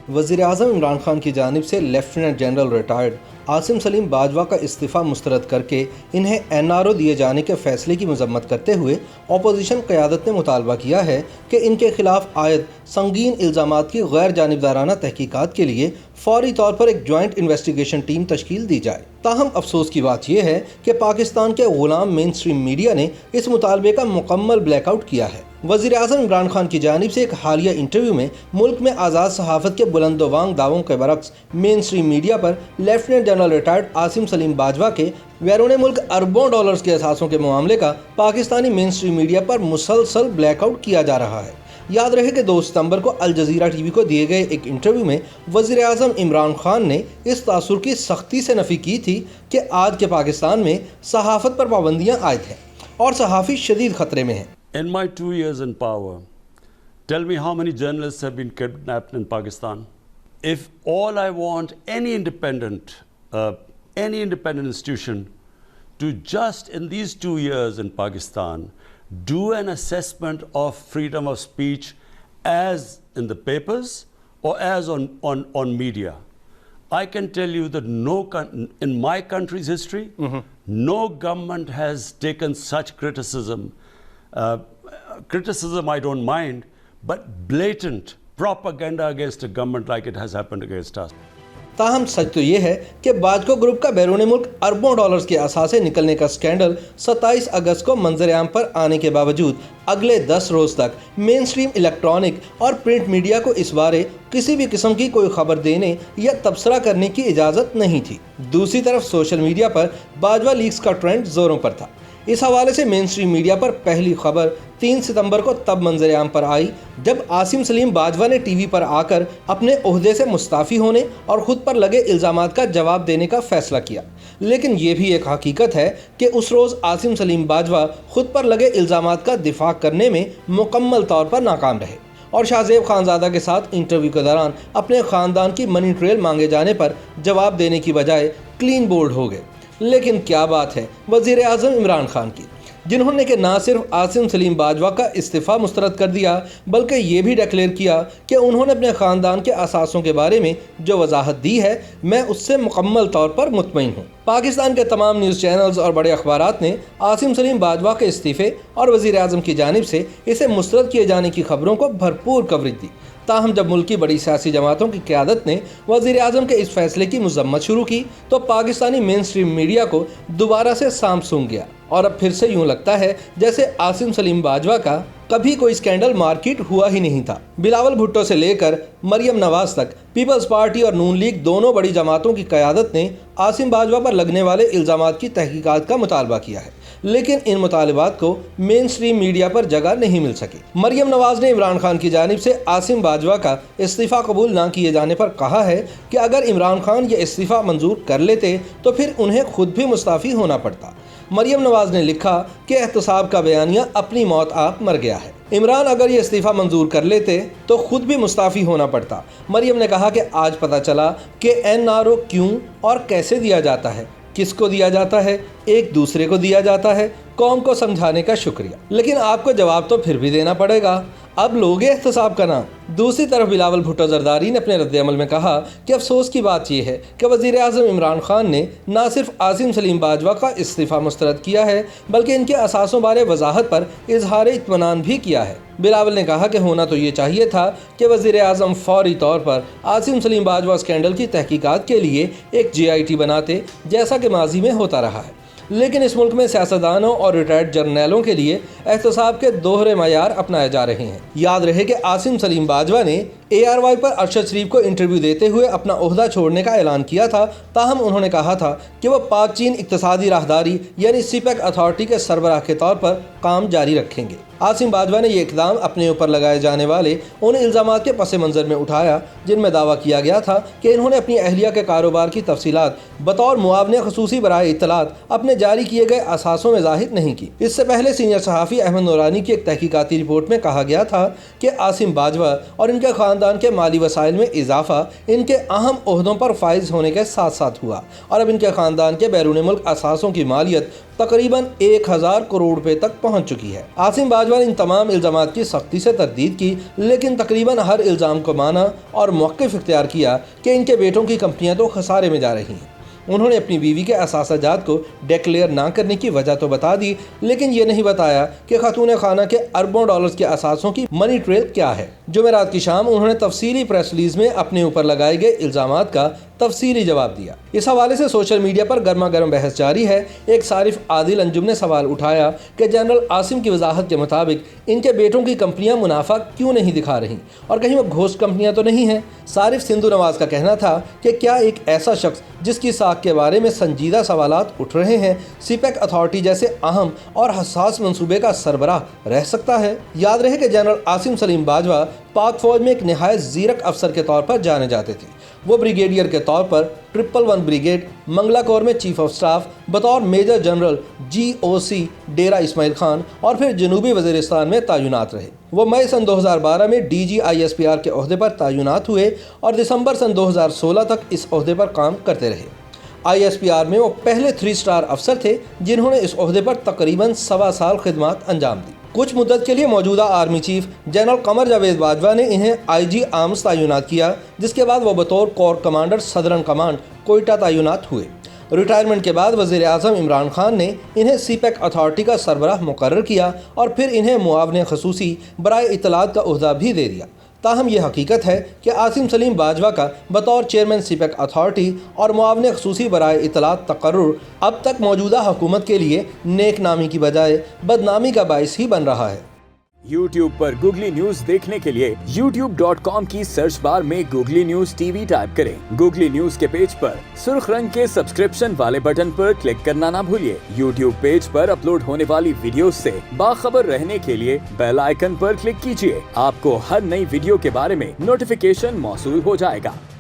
وزیر اعظم عمران خان کی جانب سے lieutenant general retired Asim Saleem Bajwa کا استعفیٰ مسترد کر کے انہیں NRO دیے جانے کے فیصلے کی مذمت کرتے ہوئے اپوزیشن قیادت نے مطالبہ کیا ہے کہ ان کے خلاف عائد سنگین الزامات کی غیر جانبدارانہ تحقیقات کے لیے فوری طور پر ایک جوائنٹ انویسٹیگیشن ٹیم تشکیل دی جائے۔ تاہم افسوس کی بات یہ ہے کہ پاکستان کے غلام مین سٹریم میڈیا نے اس مطالبے کا مکمل بلیک آؤٹ کیا ہے۔ وزیر اعظم عمران خان کی جانب سے ایک حالیہ انٹرویو میں ملک میں آزاد صحافت کے بلند و بانگ دعووں کے برعکس مین سٹریم میڈیا پر lieutenant general retired Asim Saleem Bajwa کے بیرون ملک اربوں ڈالرز کے اثاثوں کے معاملے کا پاکستانی مین سٹریم میڈیا پر مسلسل بلیک آؤٹ کیا جا رہا ہے۔ یاد رہے کہ 2 ستمبر کو الجزیرہ ٹی وی کو دیے گئے ایک انٹرویو میں وزیر اعظم عمران خان نے اس تاثر کی سختی سے نفی کی تھی کہ آج کے پاکستان میں صحافت پر پابندیاں عائد ہیں اور صحافی شدید خطرے میں ہیں۔ In my 2 years in power, tell me how many journalists have been kidnapped in Pakistan? If all I want any independent institution to just in these 2 years in Pakistan do an assessment of freedom of speech as in the papers or as on media, I can tell you that in my country's history, no government has taken such criticism. Criticism I don't mind, but blatant propaganda against a government like it has happened against us. تاہم سچ تو یہ ہے کہ باجکو group کا بیرون ملک اربوں dollars کے اثاثے نکلنے کا سکینڈل 27 اگست کو منظر عام پر آنے کے باوجود اگلے 10 روز تک مین سٹریم الیکٹرانک اور پرنٹ میڈیا کو اس بارے کسی بھی قسم کی کوئی خبر دینے یا تبصرہ کرنے کی اجازت نہیں تھی۔ دوسری طرف سوشل میڈیا پر باجوہ لیکس کا ٹرینڈ زوروں پر تھا۔ اس حوالے سے مین سٹریم میڈیا پر پہلی خبر 3 ستمبر کو تب منظر عام پر آئی جب عاصم سلیم باجوہ نے ٹی وی پر آ کر اپنے عہدے سے مستعفی ہونے اور خود پر لگے الزامات کا جواب دینے کا فیصلہ کیا۔ لیکن یہ بھی ایک حقیقت ہے کہ اس روز عاصم سلیم باجوہ خود پر لگے الزامات کا دفاع کرنے میں مکمل طور پر ناکام رہے اور شاہ زیب خانزادہ کے ساتھ انٹرویو کے دوران اپنے خاندان کی منی ٹریل مانگے جانے پر جواب دینے کی بجائے کلین بولڈ ہو گئے۔ لیکن کیا بات ہے وزیر اعظم عمران خان کی، جنہوں نے کہ نہ صرف عاصم سلیم باجوہ کا استعفیٰ مسترد کر دیا بلکہ یہ بھی ڈکلیئر کیا کہ انہوں نے اپنے خاندان کے اثاثوں کے بارے میں جو وضاحت دی ہے میں اس سے مکمل طور پر مطمئن ہوں۔ پاکستان کے تمام نیوز چینلز اور بڑے اخبارات نے عاصم سلیم باجوہ کے استعفے اور وزیر اعظم کی جانب سے اسے مسترد کیے جانے کی خبروں کو بھرپور کوریج دی۔ تاہم جب ملک کی بڑی سیاسی جماعتوں کی قیادت نے وزیر اعظم کے اس فیصلے کی مذمت شروع کی تو پاکستانی مین سٹریم میڈیا کو دوبارہ سے سانپ سونگ گیا اور اب پھر سے یوں لگتا ہے جیسے عاصم سلیم باجوہ کا کبھی کوئی سکینڈل مارکیٹ ہوا ہی نہیں تھا۔ بلاول بھٹو سے لے کر مریم نواز تک پیپلز پارٹی اور نون لیگ دونوں بڑی جماعتوں کی قیادت نے عاصم باجوہ پر لگنے والے الزامات کی تحقیقات کا مطالبہ کیا ہے، لیکن ان مطالبات کو مین سٹریم میڈیا پر جگہ نہیں مل سکی۔ مریم نواز نے عمران خان کی جانب سے عاصم باجوہ کا استعفیٰ قبول نہ کیے جانے پر کہا ہے کہ اگر عمران خان یہ استعفیٰ منظور کر لیتے تو پھر انہیں خود بھی مستعفی ہونا پڑتا۔ مریم نواز نے لکھا کہ احتساب کا بیانیہ اپنی موت آپ مر گیا ہے۔ عمران اگر یہ استعفیٰ منظور کر لیتے تو خود بھی مستعفی ہونا پڑتا۔ مریم نے کہا کہ آج پتہ چلا کہ NRO کیوں اور کیسے دیا جاتا ہے، کس کو دیا جاتا ہے، ایک دوسرے کو دیا جاتا ہے۔ قوم کو سمجھانے کا شکریہ، لیکن آپ کو جواب تو پھر بھی دینا پڑے گا۔ اب لوگے احتساب کا نام۔ دوسری طرف بلاول بھٹو زرداری نے اپنے رد عمل میں کہا کہ افسوس کی بات یہ ہے کہ وزیر اعظم عمران خان نے نہ صرف عاصم سلیم باجوہ کا استعفیٰ مسترد کیا ہے بلکہ ان کے اثاثوں بارے وضاحت پر اظہار اطمینان بھی کیا ہے۔ بلاول نے کہا کہ ہونا تو یہ چاہیے تھا کہ وزیر اعظم فوری طور پر عاصم سلیم باجوہ اسکینڈل کی تحقیقات کے لیے ایک GIT بناتے جیسا کہ ماضی میں ہوتا رہا ہے، لیکن اس ملک میں سیاستدانوں اور ریٹائرڈ جرنیلوں کے لیے احتساب کے دوہرے معیار اپنائے جا رہے ہیں۔ یاد رہے کہ عاصم سلیم باجوہ نے ARY پر ارشد شریف کو انٹرویو دیتے ہوئے اپنا عہدہ چھوڑنے کا اعلان کیا تھا، تاہم انہوں نے کہا تھا کہ وہ پاک چین اقتصادی راہداری یعنی CPEC اتھارٹی کے سربراہ کے طور پر کام جاری رکھیں گے۔ عاصم باجوہ نے یہ اقدام اپنے اوپر لگائے جانے والے ان الزامات کے پس منظر میں اٹھایا جن میں دعویٰ کیا گیا تھا کہ انہوں نے اپنی اہلیہ کے کاروبار کی تفصیلات بطور معاونہ خصوصی برائے اطلاعات اپنے جاری کیے گئے اثاثوں میں ظاہر نہیں کی۔ اس سے پہلے سینئر صحافی احمد نورانی کی ایک تحقیقاتی رپورٹ میں کہا گیا تھا کہ عاصم باجوہ اور ان کے خاندان خاندان کے مالی وسائل میں اضافہ ان کے اہم عہدوں پر فائز ہونے کے ساتھ ساتھ ہوا اور اب ان کے خاندان کے بیرون ملک اثاثوں کی مالیت تقریباً 1000 کروڑ روپے تک پہنچ چکی ہے۔ عاصم باجوہ نے ان تمام الزامات کی سختی سے تردید کی، لیکن تقریباً ہر الزام کو مانا اور موقف اختیار کیا کہ ان کے بیٹوں کی کمپنیاں تو خسارے میں جا رہی ہیں۔ انہوں نے اپنی بیوی کے اثاثہ جات کو ڈیکلیئر نہ کرنے کی وجہ تو بتا دی، لیکن یہ نہیں بتایا کہ خاتون خانہ کے اربوں ڈالرز کے اثاثوں کی منی ٹریل کیا ہے۔ جمعرات کی شام انہوں نے تفصیلی پریس ریلیز میں اپنے اوپر لگائے گئے الزامات کا تفصیلی جواب دیا۔ اس حوالے سے سوشل میڈیا پر گرما گرم بحث جاری ہے۔ ایک صارف عادل انجم نے سوال اٹھایا کہ جنرل عاصم کی وضاحت کے مطابق ان کے بیٹوں کی کمپنیاں منافع کیوں نہیں دکھا رہی اور کہیں وہ گھوسٹ کمپنیاں تو نہیں ہیں۔ صارف سندھو نواز کا کہنا تھا کہ کیا ایک ایسا شخص جس کی ساکھ کے بارے میں سنجیدہ سوالات اٹھ رہے ہیں سی پیک اتھارٹی جیسے اہم اور حساس منصوبے کا سربراہ رہ سکتا ہے؟ یاد رہے کہ جنرل عاصم سلیم باجوہ پاک فوج میں ایک نہایت زیرک افسر کے طور پر جانے جاتے تھے۔ وہ بریگیڈیئر کے طور پر 111 بریگیڈ منگلا کور میں چیف آف سٹاف، بطور major general GOC Dera Ismail Khan اور پھر جنوبی وزیرستان میں تعینات رہے۔ وہ مئی سن 2012 میں DG ISPR کے عہدے پر تعینات ہوئے اور دسمبر سن 2016 تک اس عہدے پر کام کرتے رہے۔ ISPR میں وہ پہلے 3 اسٹار افسر تھے جنہوں نے اس عہدے پر تقریباً 1.25 سال خدمات انجام دی۔ کچھ مدت کے لیے موجودہ army chief general Qamar Javed Bajwa نے انہیں IG آرمز تعینات کیا، جس کے بعد وہ بطور کور کمانڈر صدرن کمانڈ کوئٹہ تعینات ہوئے۔ ریٹائرمنٹ کے بعد وزیر اعظم عمران خان نے انہیں سی پیک اتھارٹی کا سربراہ مقرر کیا اور پھر انہیں معاون خصوصی برائے اطلاعات کا عہدہ بھی دے دیا۔ تاہم یہ حقیقت ہے کہ عاصم سلیم باجوہ کا بطور چیئرمین سی پیک اتھارٹی اور معاون خصوصی برائے اطلاعات تقرر اب تک موجودہ حکومت کے لیے نیک نامی کی بجائے بدنامی کا باعث ہی بن رہا ہے۔ YouTube پر گوگلی نیوز دیکھنے کے لیے youtube.com کی سرچ بار میں گوگلی نیوز TV ٹائپ کریں۔ گوگلی نیوز کے پیج پر سرخ رنگ کے سبسکرپشن والے بٹن پر کلک کرنا نہ بھولیے۔ YouTube پیج پر اپلوڈ ہونے والی ویڈیوز سے باخبر رہنے کے لیے بیل آئیکن پر کلک کیجیے۔ آپ کو ہر نئی ویڈیو کے بارے میں نوٹیفیکیشن موصول ہو جائے گا۔